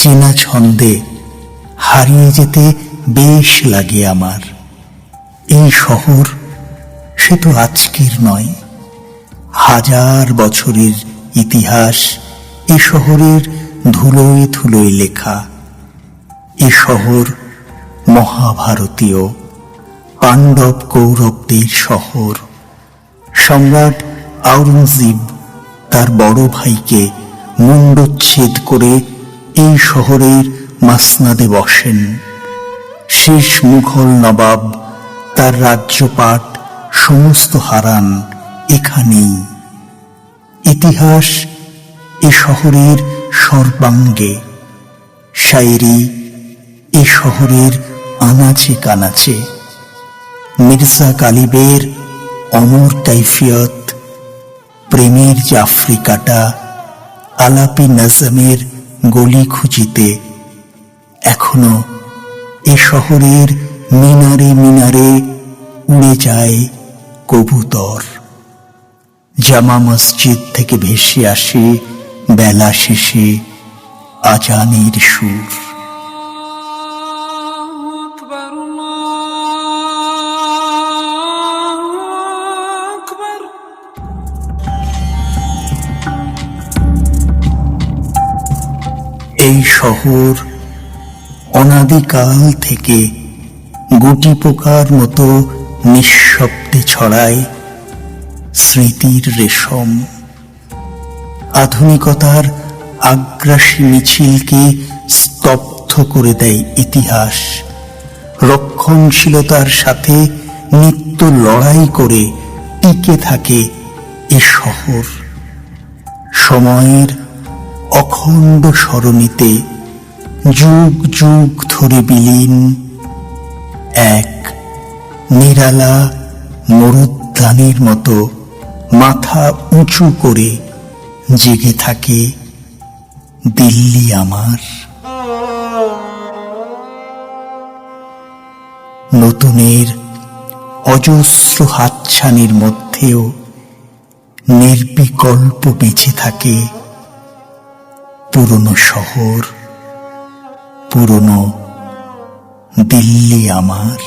চেনা ছন্দে হারিয়ে যেতে বেশ লাগে আমার। এই শহর সে তো আজকের নয়, হাজার বছরের ইতিহাস এ শহরের ধুলোয় ধুলোয় লেখা। এ শহর মহাভারতীয় পাণ্ডব কৌরবদের শহর। সম্রাট আওরঙ্গজেব তার বড় ভাইকে মুণ্ডচ্ছেদ করে এই শহরের মাসনাদে বসেন। শেষ মুঘল নবাব তার রাজ্যপাট সমস্ত হারান এখানেই। ইতিহাস এ শহরের সর্বাঙ্গে, শায়েরি এ শহরের আনাচে কানাচে। মির্জা গালিবের অমর কাইফিয়ত, প্রেমের জাফরি কাটা, আলাপি নজমের গলি খুঁজিতে এখনো এ শহরের মিনারে মিনারে উড়ে যায় কবুতর। জামা মসজিদ থেকে ভেসে আসে বেলা শেষে আজানের সুর। এই শহর অনাদিকাল থেকে গুটি পোকার মতো নিঃশব্দে ছড়ায় স্মৃতির রেশম। আধুনিকতার আগ্রাসী মিছিলকে স্তব্ধ করে দেয় ইতিহাস। রক্ষণশীলতার সাথে নিত্য লড়াই করে টিকে থাকে এ শহর। সময়ের অখণ্ড সরণিতে যুগ যুগ ধরে বিলীন এক নিরালা মরুদ্যানের মতো মাথা উঁচু করে জেগে থাকে দিল্লি আমার। নতুনের অজস্র হাতছানির মধ্যেও নির্বিকল্প বেঁচে থাকে পুরনো শহর, পুরনো দিল্লি আমার।